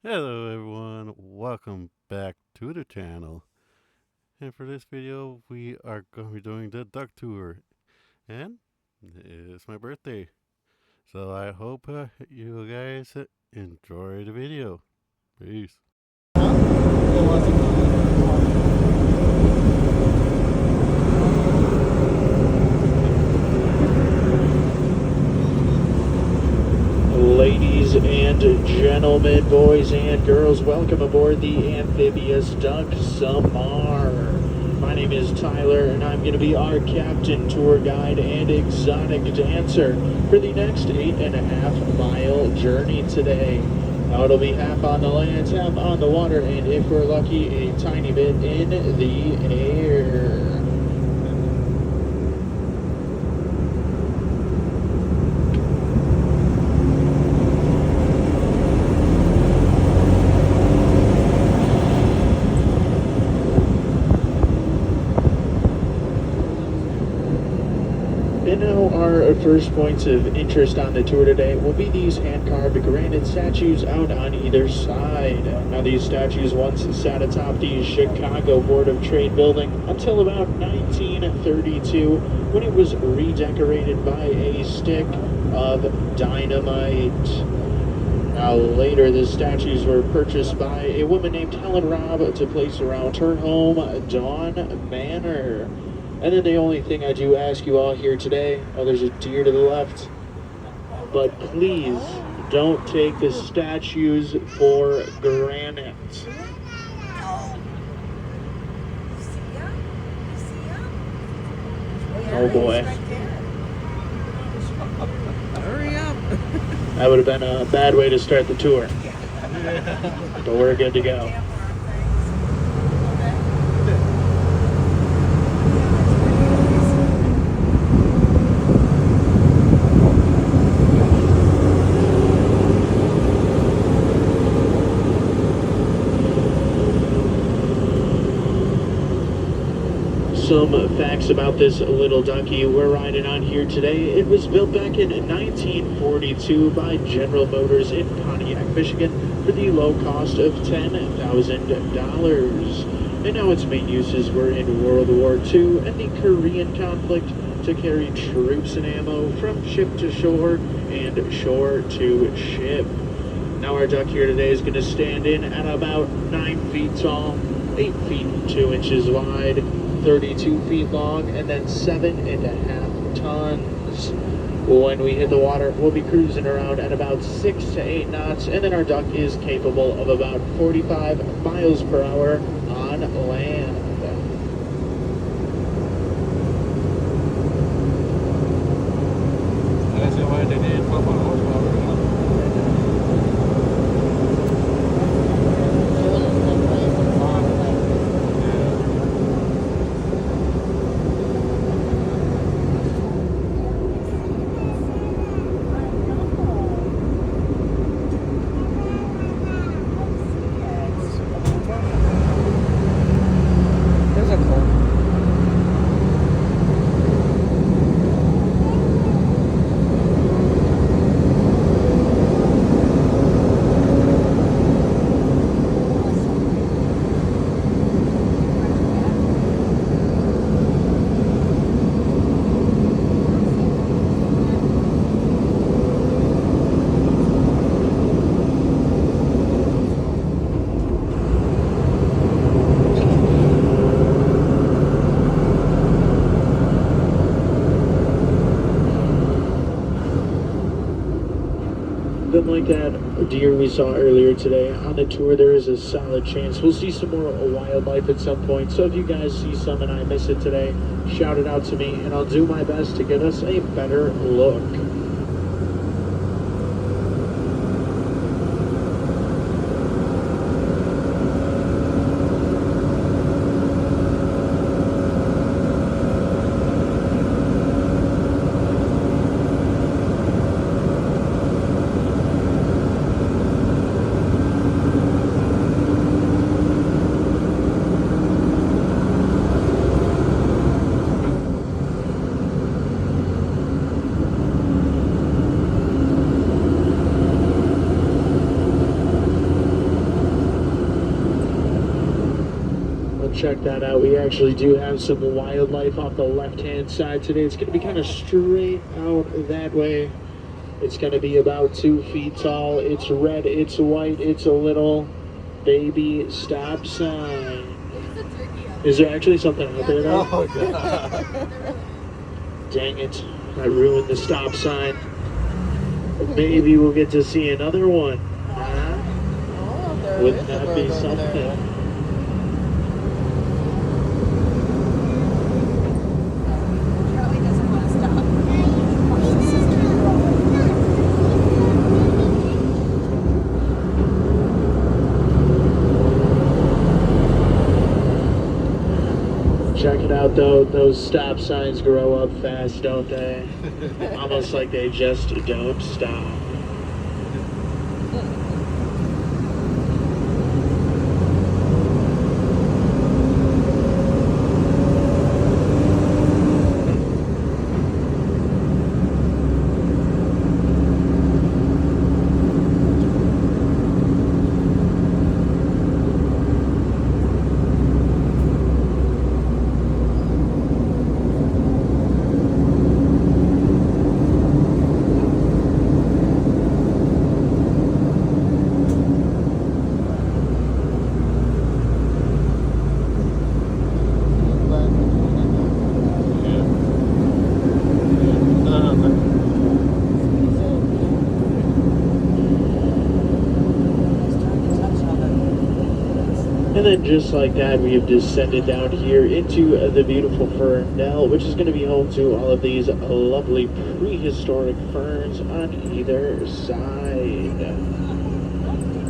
Hello everyone, welcome back to the channel. And for this video, we are going to be doing the duck tour. And it's my birthday. So I hope you guys enjoy the video. Peace. Ladies and gentlemen, boys and girls, welcome aboard the amphibious duck Samar. My name is Tyler, and I'm going to be our captain, tour guide, and exotic dancer for the next 8.5 mile journey today. Now it'll be half on the land, half on the water, and if we're lucky, a tiny bit in the air. And now our first points of interest on the tour today will be these hand-carved granite statues out on either side. Now these statues once sat atop the Chicago Board of Trade building until about 1932 when it was redecorated by a stick of dynamite. Now later the statues were purchased by a woman named Helen Robb to place around her home, Dawn Manor. And then the only thing I do ask you all here today, oh, there's a deer to the left, but please don't take the statues for granted. Oh boy. Hurry up. That would have been a bad way to start the tour. But we're good to go. Some facts about this little ducky we're riding on here today. It was built back in 1942 by General Motors in Pontiac, Michigan for the low cost of $10,000. And now its main uses were in World War II and the Korean conflict to carry troops and ammo from ship to shore and shore to ship. Now our duck here today is going to stand in at about 9 feet tall, 8 feet 2 inches wide, 32 feet long, and then 7.5 tons. When we hit the water, we'll be cruising around at about 6 to 8 knots, and then our duck is capable of about 45 miles per hour on land. That's why they did 4 horsepower. There's a cold. Then like that deer we saw earlier today on the tour, there is a solid chance we'll see some more wildlife at some point. So if you guys see some and I miss it today, shout it out to me and I'll do my best to get us a better look. check that out. We actually do have some wildlife off the left-hand side today. It's going to be kind of straight out that way. It's going to be about 2 feet tall. It's red, it's white, it's a little baby stop sign. Is there actually something out there now? Oh, God. Dang it. I ruined the stop sign. Maybe we'll get to see another one. Huh? Oh, there Wouldn't is a that bird be over something? there. Charlie doesn't want to stop. Check it out though, those stop signs grow up fast, don't they? Almost like they just don't stop. And then just like that, we have descended down here into the beautiful Ferndale, which is going to be home to all of these lovely prehistoric ferns on either side.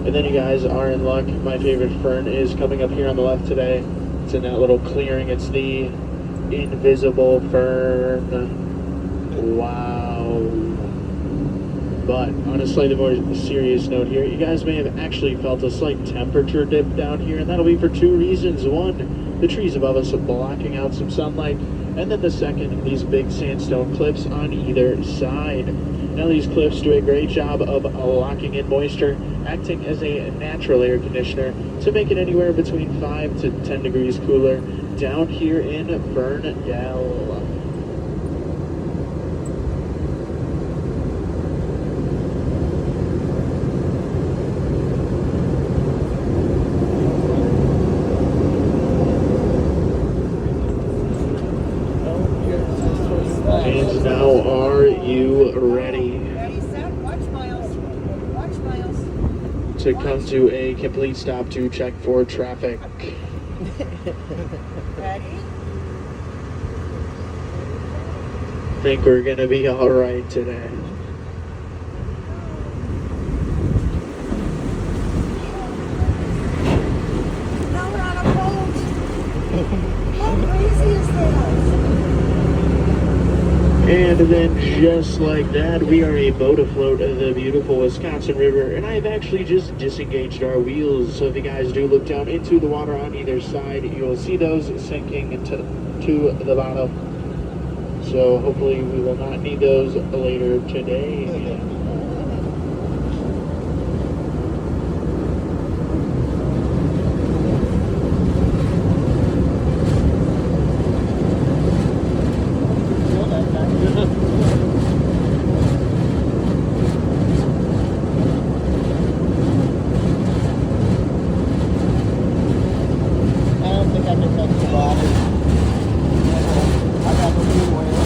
And then you guys are in luck. My favorite fern is coming up here on the left today. It's in that little clearing. It's the invisible fern. Wow. But on a slightly more serious note here, you guys may have actually felt a slight temperature dip down here, and that'll be for 2 reasons. One, the trees above us are blocking out some sunlight, and then the second, these big sandstone cliffs on either side. Now these cliffs do a great job of locking in moisture, acting as a natural air conditioner to make it anywhere between 5 to 10 degrees cooler down here in Ferndale. And now, are you ready Ready, set, watch Miles. Watch Miles. to come to a complete stop to check for traffic? Ready? Think we're gonna be all right today. Now we're on a boat. How crazy is that? And then just like that, we are a boat afloat in the beautiful Wisconsin River, and I have actually just disengaged our wheels. So if you guys do look down into the water on either side, you will see those sinking to the bottom. So hopefully we will not need those later today. I don't think I can touch the body. I got the blue whale.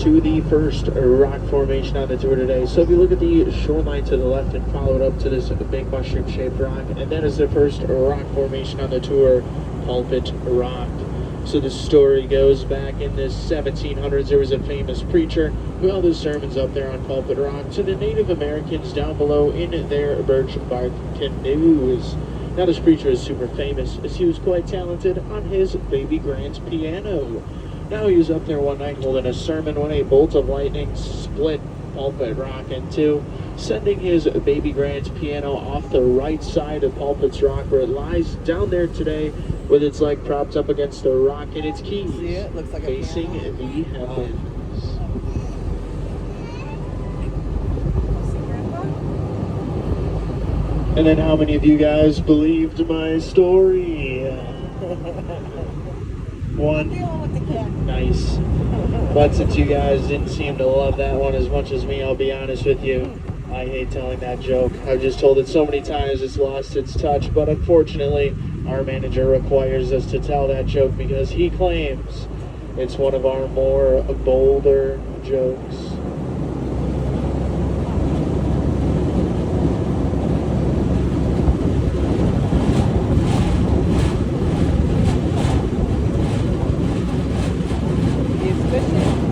to the first rock formation on the tour today. So if you look at the shoreline to the left and follow it up to this big mushroom-shaped rock, and that is the first rock formation on the tour, Pulpit Rock. So the story goes back in the 1700s. There was a famous preacher who held his sermons up there on Pulpit Rock to the Native Americans down below in their birch bark canoes. Now this preacher is super famous as he was quite talented on his baby grand piano. Now he was up there one night holding a sermon when a bolt of lightning split Pulpit Rock in two, sending his baby grand piano off the right side of Pulpit's Rock, where it lies down there today with its leg propped up against the rock and its keys See it? Looks like a facing piano. the heavens. And then how many of you guys believed my story? One. Dealing with the cat. Nice. But since you guys didn't seem to love that one as much as me, I'll be honest with you. I hate telling that joke. I've just told it so many times it's lost its touch, but unfortunately, our manager requires us to tell that joke because he claims it's one of our more bolder jokes. It's fishing.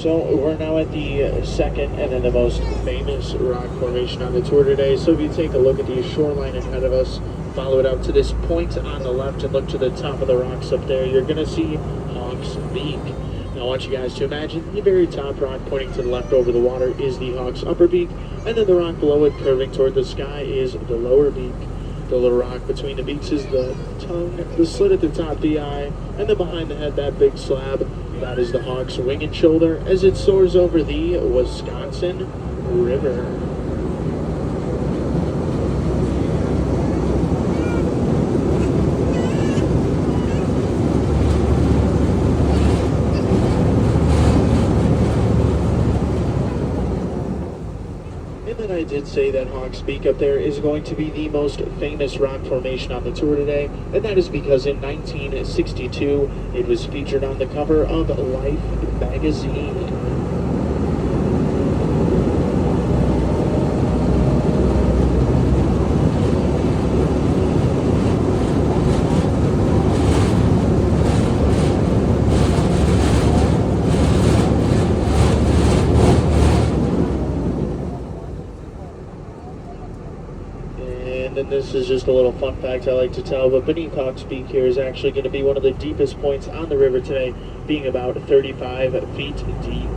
So we're now at the second and then the most famous rock formation on the tour today. So if you take a look at the shoreline ahead of us, follow it up to this point on the left and look to the top of the rocks up there, you're going to see Hawk's Beak. Now I want you guys to imagine the very top rock pointing to the left over the water is the Hawk's upper beak, and then the rock below it curving toward the sky is the lower beak. The little rock between the beaks is the tongue, the slit at the top, the eye, and then behind the head, that big slab, that is the hawk's wing and shoulder as it soars over the Wisconsin River. And then I did say that Hawk's Beak up there is going to be the most famous rock formation on the tour today, and that is because in 1962 it was featured on the cover of Life magazine. And then this is just a little fun fact I like to tell, but beneath Hawk's Beak here is actually going to be one of the deepest points on the river today, being about 35 feet deep.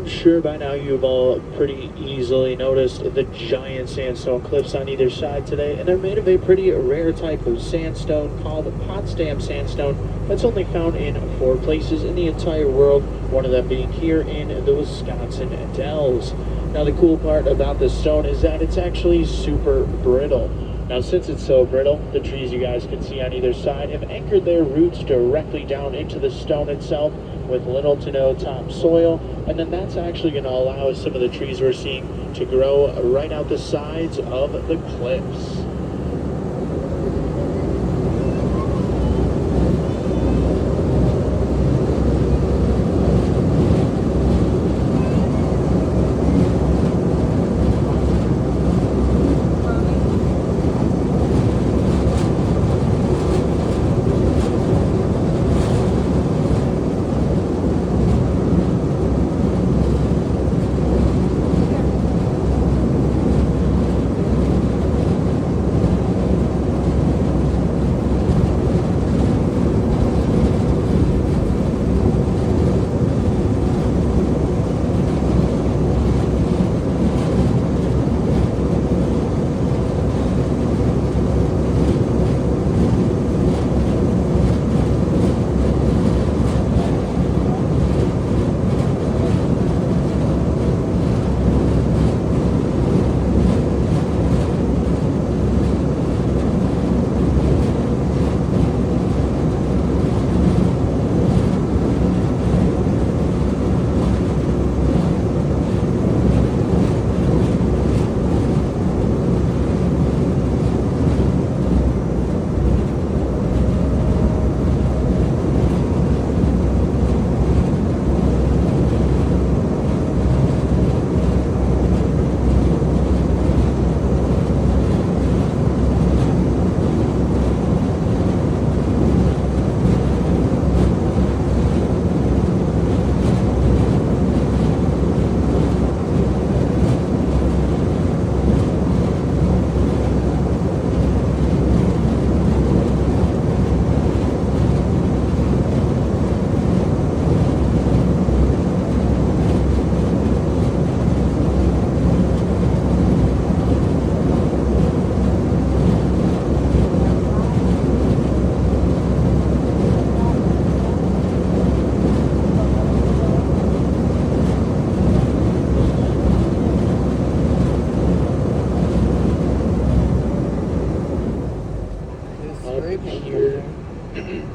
I'm sure by now you've all pretty easily noticed the giant sandstone cliffs on either side today, and they're made of a pretty rare type of sandstone called Potsdam sandstone that's only found in 4 places in the entire world, one of them being here in the Wisconsin Dells. Now the cool part about this stone is that it's actually super brittle. Now since it's so brittle, the trees you guys can see on either side have anchored their roots directly down into the stone itself with little to no topsoil, and then that's actually going to allow some of the trees we're seeing to grow right out the sides of the cliffs.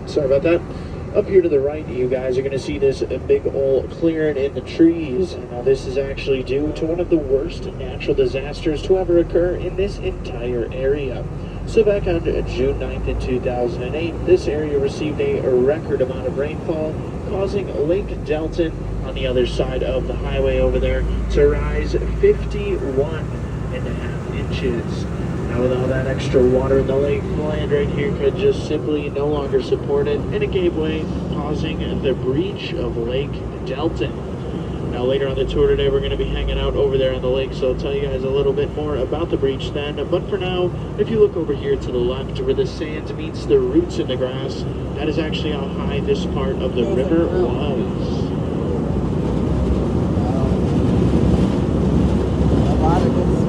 Sorry about that. Up here to the right, you guys are going to see this big old clearing in the trees. Now, this is actually due to one of the worst natural disasters to ever occur in this entire area. So back on June 9th in 2008, this area received a record amount of rainfall, causing Lake Delton on the other side of the highway over there to rise 51.5 inches. Now with all that extra water in the lake, the land right here could just simply no longer support it, and it gave way, causing the breach of Lake Delton. Now later on the tour today, we're going to be hanging out over there on the lake, so I'll tell you guys a little bit more about the breach then. But for now, if you look over here to the left where the sand meets the roots in the grass, that is actually how high this part of the river was. A lot of good stuff.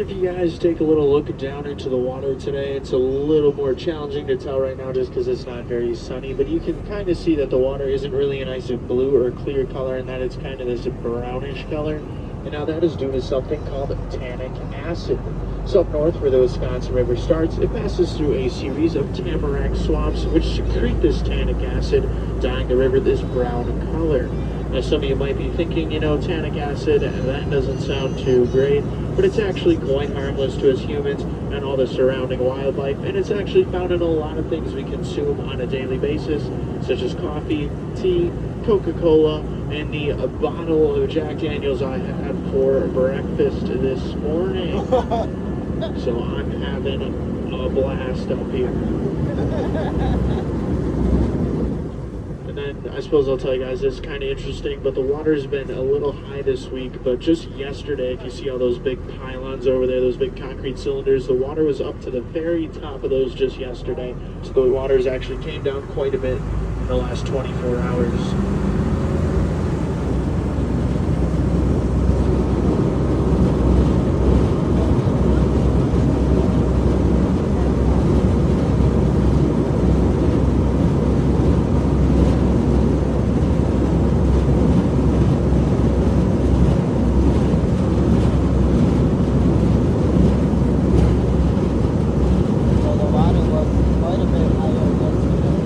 If you guys take a little look down into the water today, it's a little more challenging to tell right now just because it's not very sunny, but you can kind of see that the water isn't really a nice blue or clear color and that it's kind of this brownish color. And now that is due to something called tannic acid. So up north where the Wisconsin River starts, it passes through a series of tamarack swamps which secrete this tannic acid, dyeing the river this brown color. Now some of you might be thinking, tannic acid, that doesn't sound too great, but it's actually quite harmless to us humans and all the surrounding wildlife, and it's actually found in a lot of things we consume on a daily basis, such as coffee, tea, Coca-Cola, and the bottle of Jack Daniels I had for breakfast this morning. So I'm having a blast up here. And then I suppose I'll tell you guys, this is kind of interesting, but the water's been a little high this week, but just yesterday, if you see all those big pylons over there, those big concrete cylinders, the water was up to the very top of those just yesterday. So the water's actually came down quite a bit in the last 24 hours. So the water was quite a bit higher yesterday.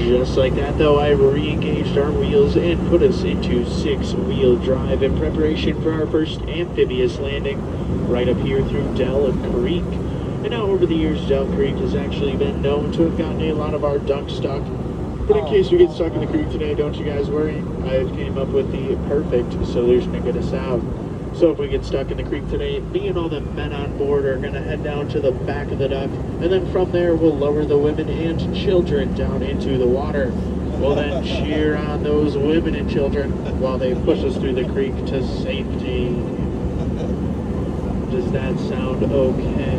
Just like that though, I re-engaged our wheels and put us into 6-wheel drive in preparation for our first amphibious landing right up here through Dell Creek. And now over the years, Dell Creek has actually been known to have gotten a lot of our ducks stuck. But in case we get stuck in the creek today, don't you guys worry. I came up with the perfect solution to get us out. So if we get stuck in the creek today, me and all the men on board are going to head down to the back of the duck, and then from there we'll lower the women and children down into the water. We'll then cheer on those women and children while they push us through the creek to safety. Does that sound okay?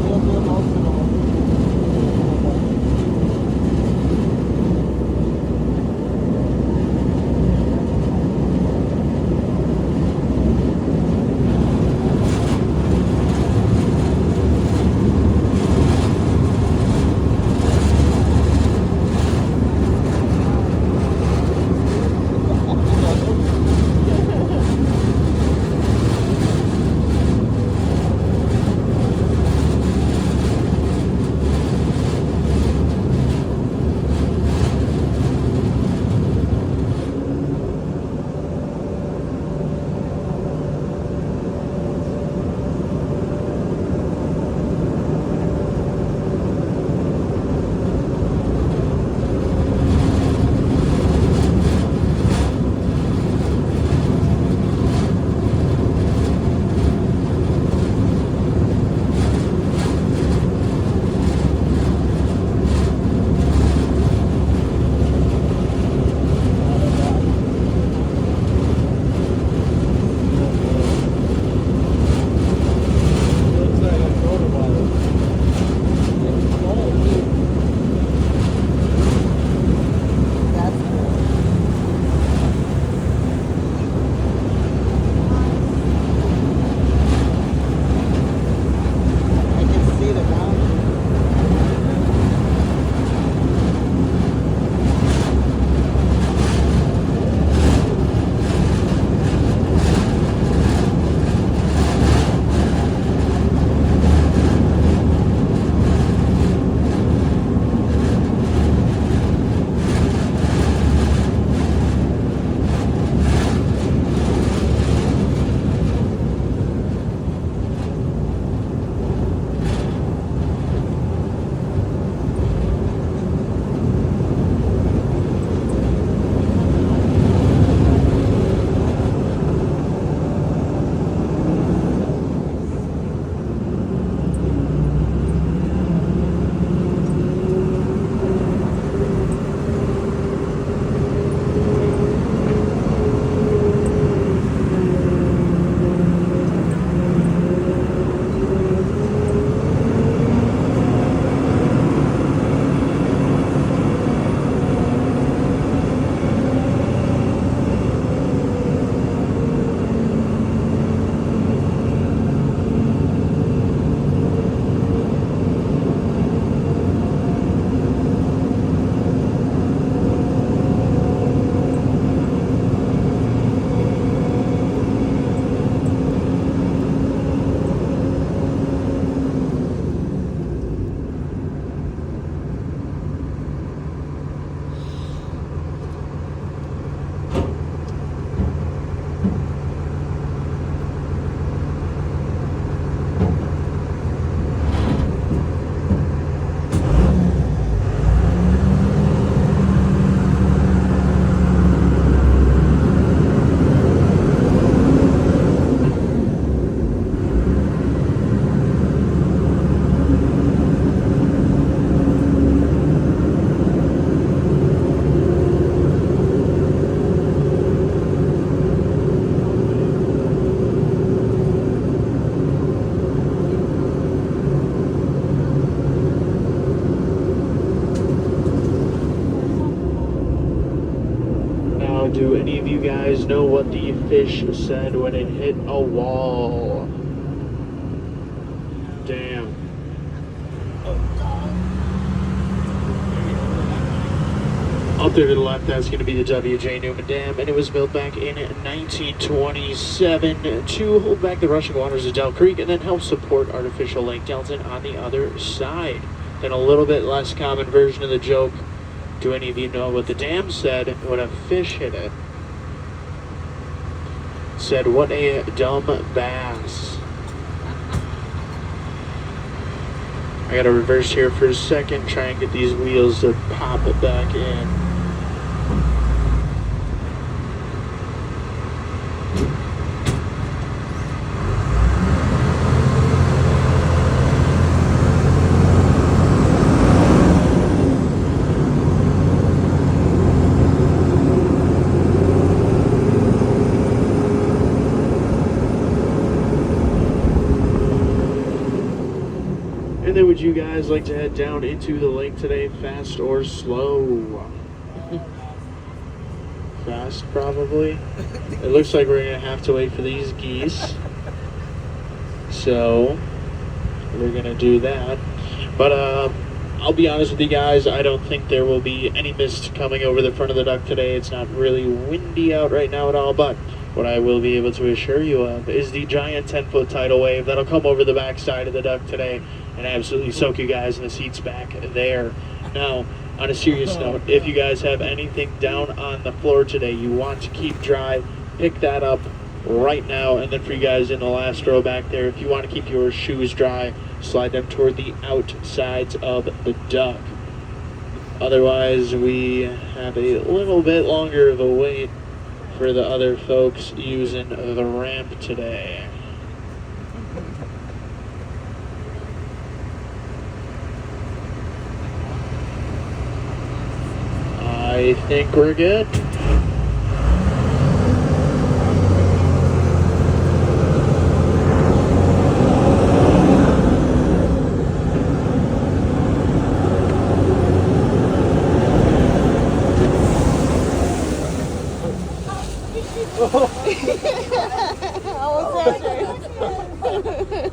You'll be emotional. Do any of you guys know what the fish said when it hit a wall? Damn. Up there to the left, that's going to be the W.J. Newman Dam, and it was built back in 1927 to hold back the rushing waters of Del Creek and then help support artificial Lake Delton on the other side. Then a little bit less common version of the joke. Do any of you know what the dam said when a fish hit it? It said, "What a dumb bass." I gotta reverse here for a second, try and get these wheels to pop it back in. And then would you guys like to head down into the lake today, fast or slow? Fast, probably. It looks like we're going to have to wait for these geese. So, we're going to do that. But, I'll be honest with you guys, I don't think there will be any mist coming over the front of the duck today. It's not really windy out right now at all, but what I will be able to assure you of is the giant 10-foot tidal wave that'll come over the backside of the duck today and absolutely soak you guys in the seats back there. Now, on a serious note, if you guys have anything down on the floor today you want to keep dry, pick that up right now. And then for you guys in the last row back there, if you want to keep your shoes dry, slide them toward the outsides of the duck. Otherwise, we have a little bit longer of a wait for the other folks using the ramp today. I think we're good. How was that?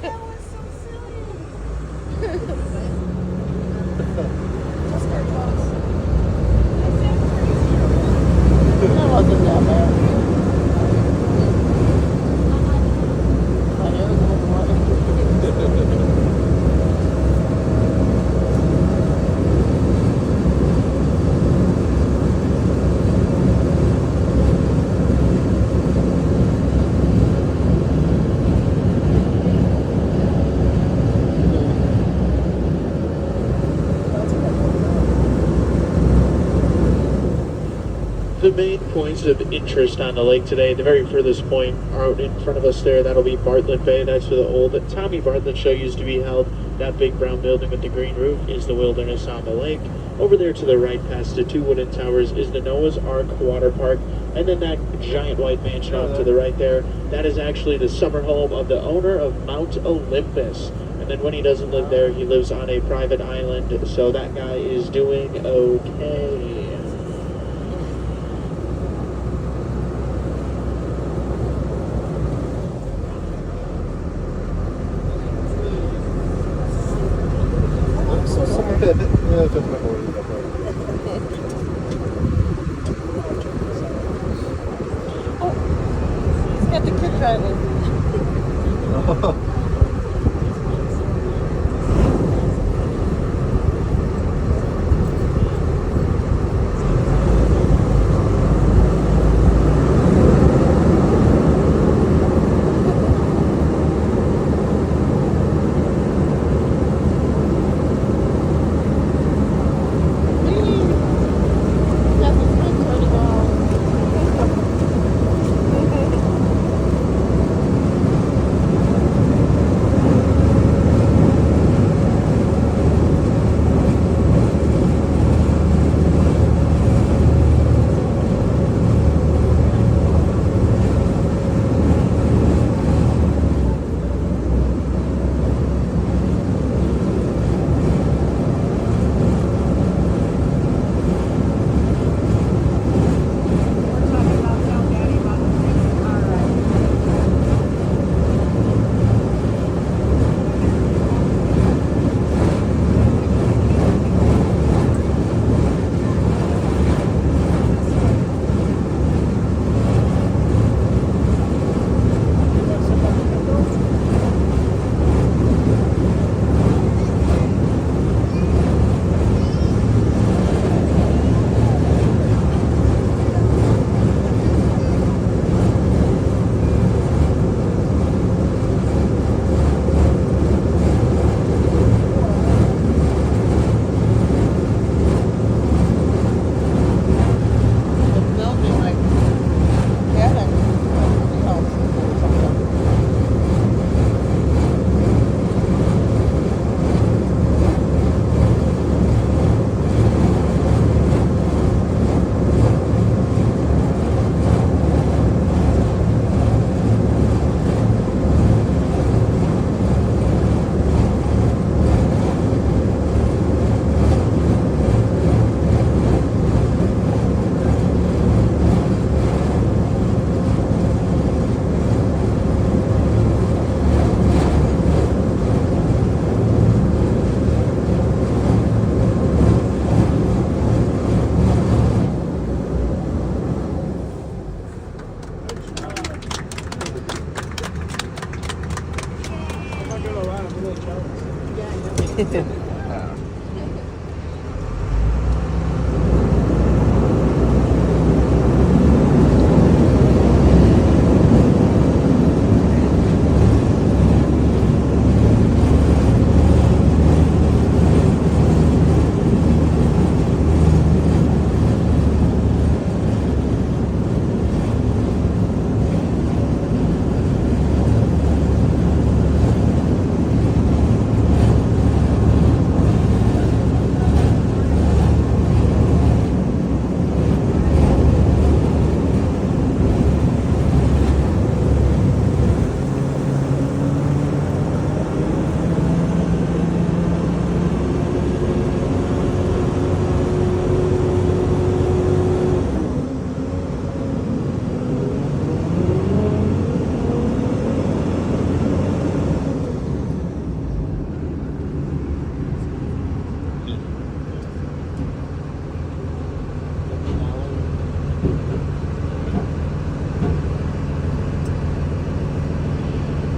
That was so silly. That wasn't that bad. But it was a little more. The main points of interest on the lake today, the very furthest point out in front of us there, that'll be Bartlett Bay. That's where the old Tommy Bartlett show used to be held. That big brown building with the green roof is the Wilderness on the Lake. Over there to the right past the two wooden towers is the Noah's Ark Water Park. And then that giant white mansion off to the right there, that is actually the summer home of the owner of Mount Olympus. And then when he doesn't live there, he lives on a private island, so that guy is doing okay. He's got the kid driving.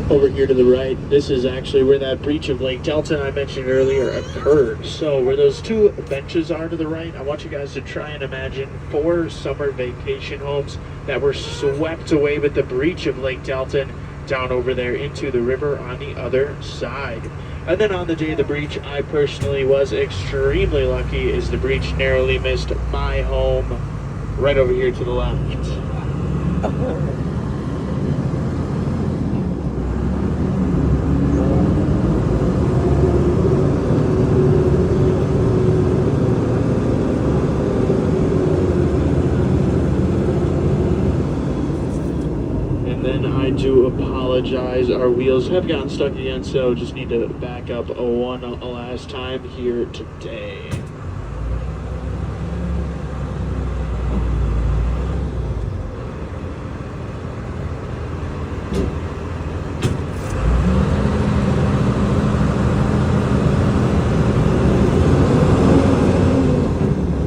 Over here to the right, this is actually where that breach of Lake Delta I mentioned earlier occurred. So where those two benches are to the right, I want you guys to try and imagine 4 summer vacation homes that were swept away with the breach of Lake Delta down over there into the river on the other side. And then on the day of the breach, I personally was extremely lucky as the breach narrowly missed my home right over here to the left. I do apologize. Our wheels have gotten stuck again, so just need to back up one last time here today.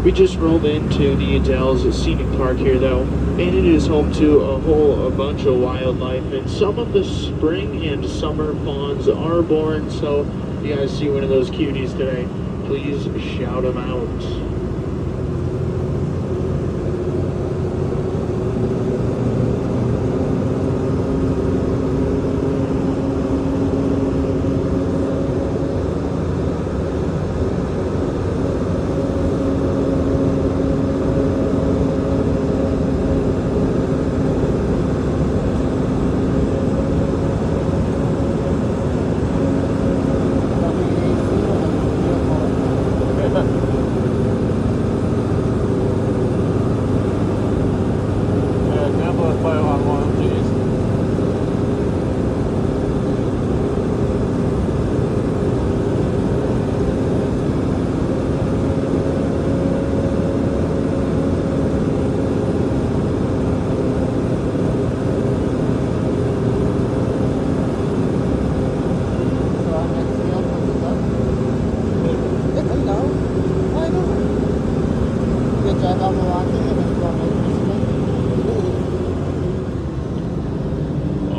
We just rolled into the Dells Scenic Park here though, and it is home to a bunch of wildlife, and some of the spring and summer fawns are born, so if you guys see one of those cuties today, please shout them out.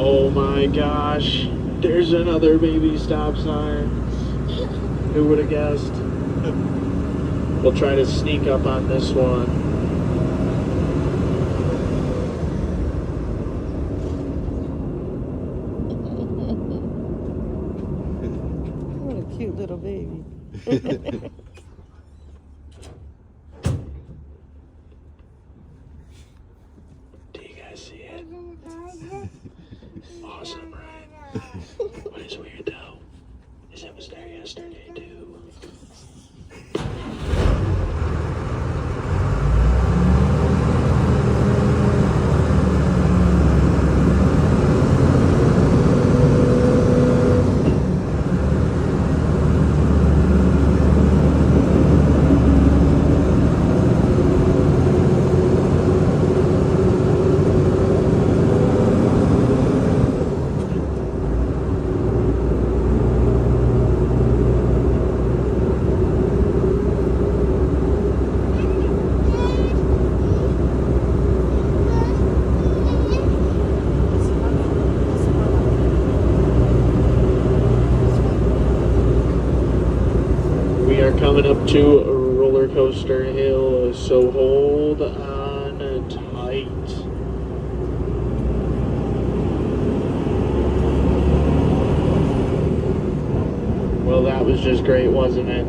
Oh my gosh, there's another baby stop sign. Who would have guessed? We'll try to sneak up on this one. What a cute little baby. Do you guys see it? Awesome, right? What is weird though is it was there yesterday too. are coming up to Roller Coaster Hill, so hold on tight. Well, that was just great, wasn't it?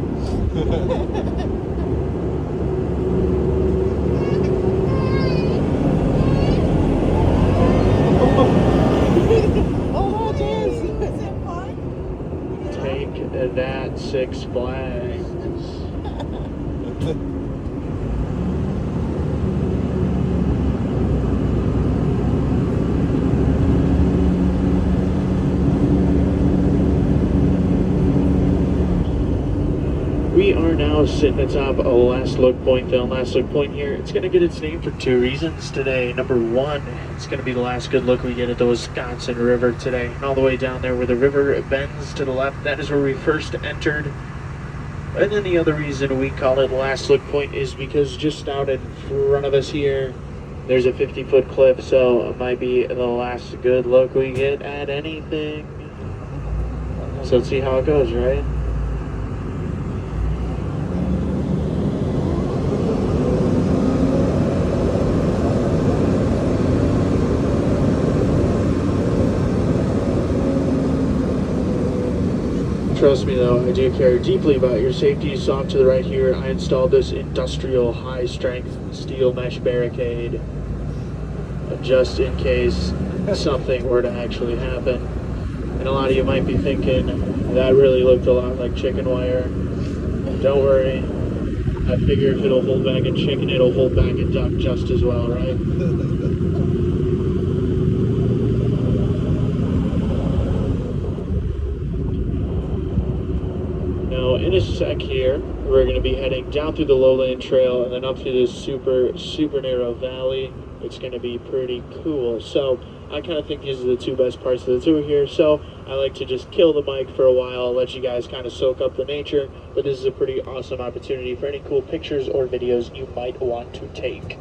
Oh, James! Was it fun? Take that, Six Flags. We are now sitting atop a Last Look Point, though. Last Look Point here, it's going to get its name for two reasons today. Number one, it's going to be the last good look we get at the Wisconsin River today. And all the way down there where the river bends to the left, that is where we first entered. And then the other reason we call it Last Look Point is because just out in front of us here, there's a 50-foot cliff, so it might be the last good look we get at anything. So let's see how it goes, right? Trust me though, I do care deeply about your safety. So off to the right here, I installed this industrial high-strength steel mesh barricade just in case something were to actually happen. And a lot of you might be thinking, that really looked a lot like chicken wire. Don't worry, I figure if it'll hold back a chicken, it'll hold back a duck just as well, right? Now, in a sec here, we're going to be heading down through the lowland trail and then up through this super narrow valley. It's going to be pretty cool. So I kind of think these are the two best parts of the tour here. So I like to just kill the mic for a while, let you guys kind of soak up the nature. But this is a pretty awesome opportunity for any cool pictures or videos you might want to take.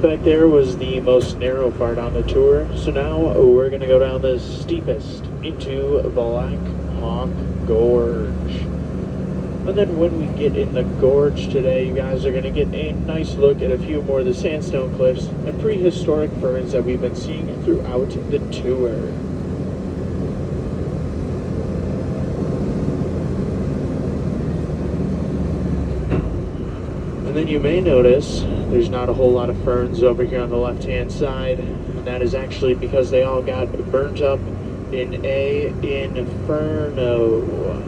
back there was the most narrow part on the tour, so now we're going to go down the steepest into Black Hawk Gorge. And then when we get in the gorge today, you guys are going to get a nice look at a few more of the sandstone cliffs and prehistoric ferns that we've been seeing throughout the tour. And then you may notice there's not a whole lot of ferns over here on the left-hand side. And that is actually because they all got burnt up in a inferno.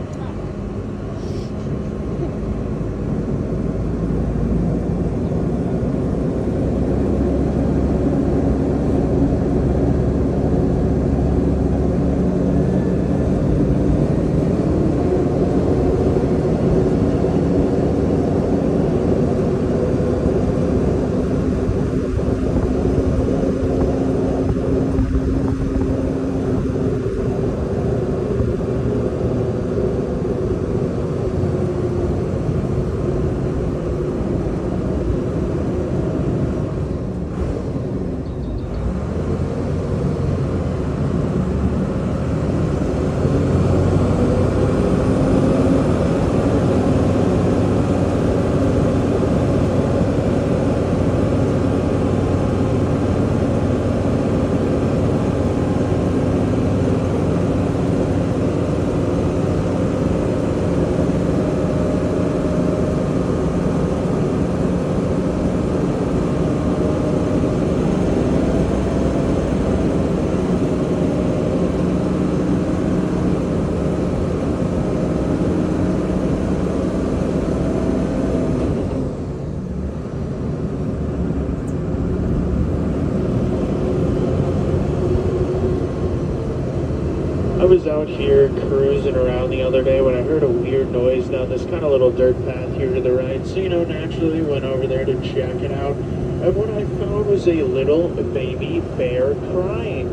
I was out here cruising around the other day when I heard a weird noise down this kind of little dirt path here to the right. So, naturally went over there to check it out. And what I found was a little baby bear crying.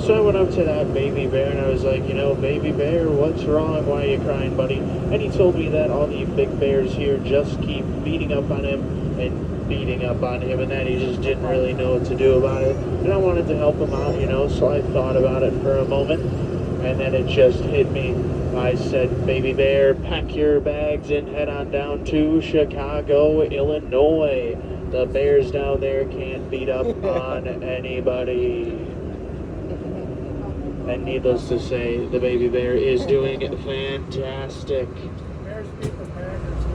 So I went up to that baby bear and I was like, baby bear, what's wrong? Why are you crying, buddy? And he told me that all the big bears here just keep beating up on him and beating up on him, and that he just didn't really know what to do about it. And I wanted to help him out, so I thought about it for a moment. And then it just hit me. I said, baby bear, pack your bags and head on down to Chicago, Illinois. The bears down there can't beat up on anybody. And needless to say, the baby bear is doing fantastic. Bears beat the Packers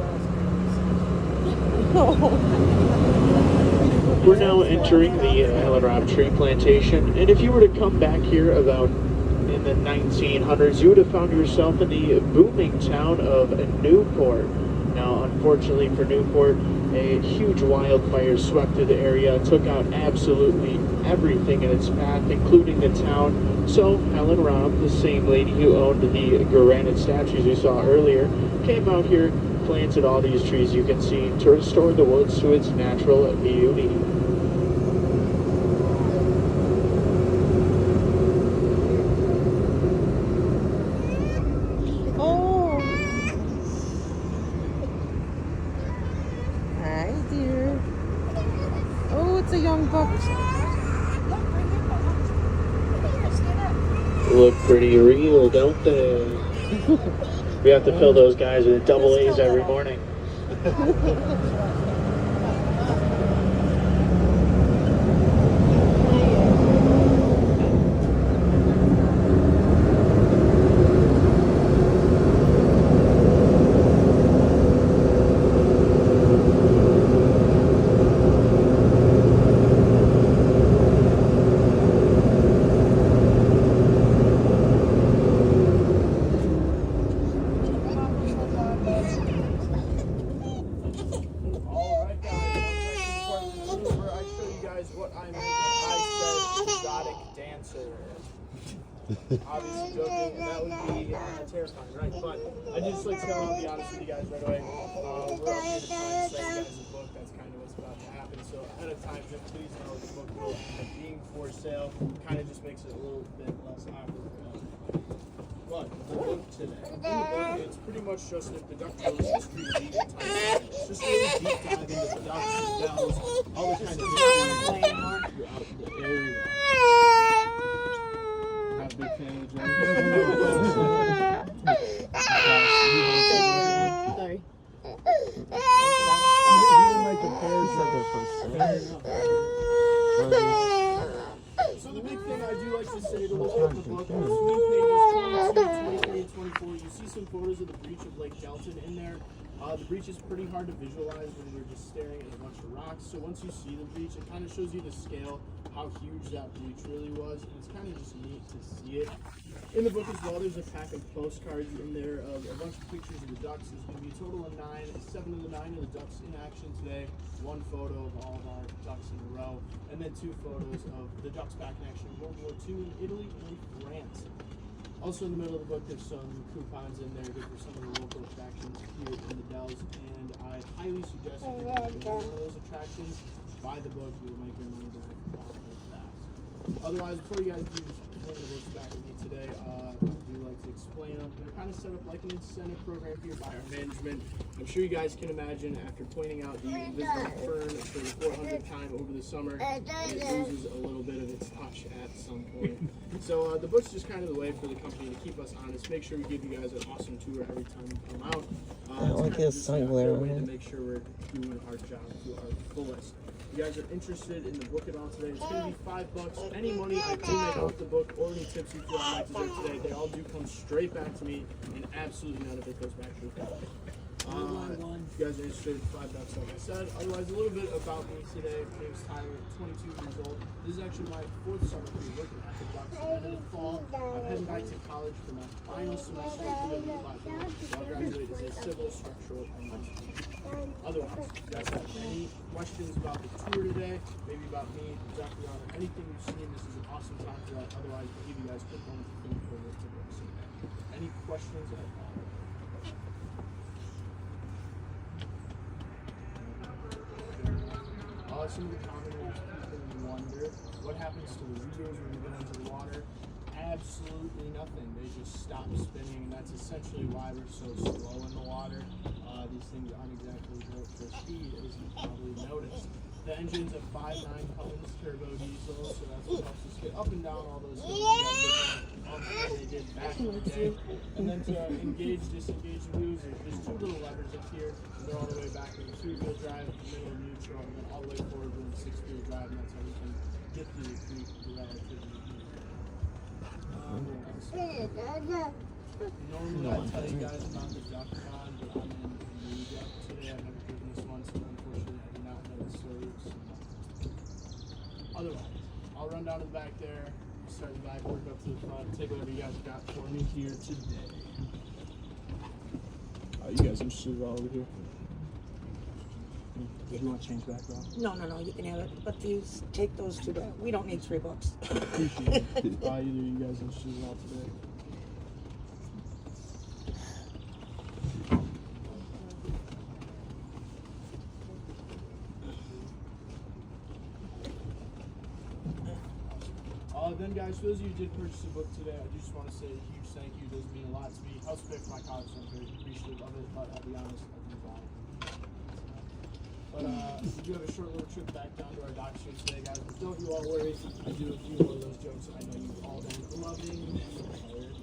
We're now entering the Helen Robb tree plantation, and if you were to come back here about in the 1900s, you would have found yourself in the booming town of Newport. Now, unfortunately for Newport, a huge wildfire swept through the area, took out absolutely everything in its path, including the town. So Helen Robb, the same lady who owned the granite statues we saw earlier, came out here, planted all these trees you can see to restore the woods to its natural beauty. Oh. Hi, dear. Oh, it's a young buck. Look pretty real, don't they? We have to fill those guys with double A's every morning. Obviously joking, and that would be terrifying, right? But I just like to be honest with you guys right away. We're up here to try and sell you guys a book. That's kind of what's about to happen. So ahead of time, just please know the book will end up being for sale. Kind of just makes it a little bit less awkward. But the book today, in the book, it's pretty much just if the DuckTales history beat type of It's just a really deep dive into the ducks, the bells, all the kind of history throughout the area. Not a big fan of the Sorry. So the big thing I do like to say to look at the book, on pages 22, 23, and 24, you see some photos of the breach of Lake Delton in there. The breach is pretty hard to visualize when we're just staring at a bunch of rocks. So once you see the breach, it kind of shows you the scale, how huge that breach really was, and it's kind of just neat to see it. In the book as well, there's a pack of postcards in there of a bunch of pictures of the ducks. There's going to be a total of 9. 7 of the 9 of the ducks in action today. 1 photo of all of our ducks in a row, and then 2 photos of the ducks back in action in World War II in Italy and France. Also in the middle of the book, there's some coupons in there for some of the local attractions here in the Dells, and I highly suggest if you're going to go to one of those attractions, buy the book. You'll make your money back awful fast. Otherwise, before you guys do hand the books back to me today, I do like to explain them. They're kind of set up like an incentive program here by our management. I'm sure you guys can imagine after pointing out the invisible fern for the 400th time over the summer, it loses a little bit of its touch at some point. So the book's just kind of the way for the company to keep us honest, make sure we give you guys an awesome tour every time we come out. I don't like his sun glare on way to it. make sure we're doing our job to our fullest. If you guys are interested in the book at all today, it's going to be $5. Any money I do make off the book or any tips you feel I might deserve today, they all do come straight back to me, and absolutely none of it goes back to the company. If you guys are interested, $5 like I said. Otherwise, a little bit about me today. My name is Tyler, 22 years old. This is actually my 4th summer career working at the Ducks. And in the fall, I'm heading back to college for my final semester of the platform. I'll graduate as a civil, structural, and engineer. Otherwise, if you guys have any questions about the tour today, maybe about me, the Duck Yard, or anything you've seen, this is an awesome time for that. Otherwise, we'll give you guys quick moments to think over to books. Any questions at all? Some of the commoners, people wonder what happens to the wheels when you go into the water. Absolutely nothing. They just stop spinning, and that's essentially why we're so slow in the water. These things aren't exactly built for speed, as you probably noticed. The engine's a 5.9 Cummins turbo diesel, so that's what helps us get up and down all those hills they did back in the day. And then to engage, disengage the wheels, there's 2 little levers up here, and they're all the way back in 2-wheel drive, middle neutral, and then all the way forward in 6-wheel drive, and that's how we can get through the creek relatively easily. Normally I tell you guys about the duck pond, but I'm in new duck today. I've never driven this one, so unfortunately I do not know the stories. Otherwise, I'll run down to the back there, start in the back, work up to the front, take whatever you guys got for me here today. You guys interested all over here? Do you want to change back, Rob? No, you can have it. But these, take those 2 back. We don't need $3. Appreciate it. Either you guys interested at all today? Then guys, for those of you who did purchase a book today, I just want to say a huge thank you. It does mean a lot to me. It helps pay for my college, so I'm very appreciative of it, but I'll be honest, I do buy it. But we do have a short little trip back down to our dock street today, guys. But don't you all worry, I do a few more of those jokes I know you've all been loving and tired.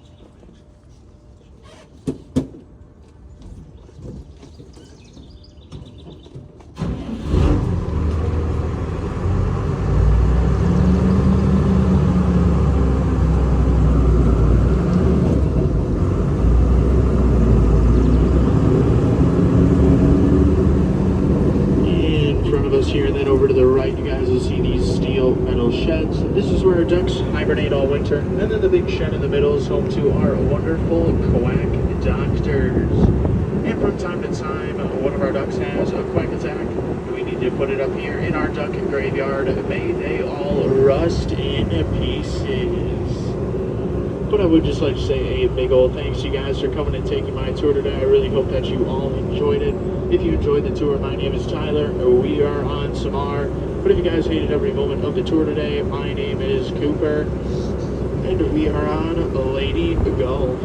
Here and then over to the right, you guys will see these steel metal sheds. This is where our ducks hibernate all winter. And then the big shed in the middle is home to our wonderful quack doctors. And from time to time, one of our ducks has a quack attack. We need to put it up here in our duck graveyard. May they all rust in pieces. But I would just like to say a big old thanks to you guys for coming and taking my tour today. I really hope that you all enjoyed it. If you enjoyed the tour, my name is Tyler. We are on Samar. But if you guys hated every moment of the tour today, my name is Cooper. And we are on Lady Go.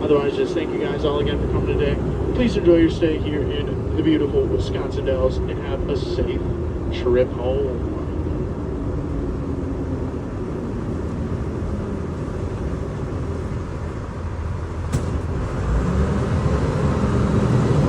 Otherwise, just thank you guys all again for coming today. Please enjoy your stay here in the beautiful Wisconsin Dells and have a safe trip home.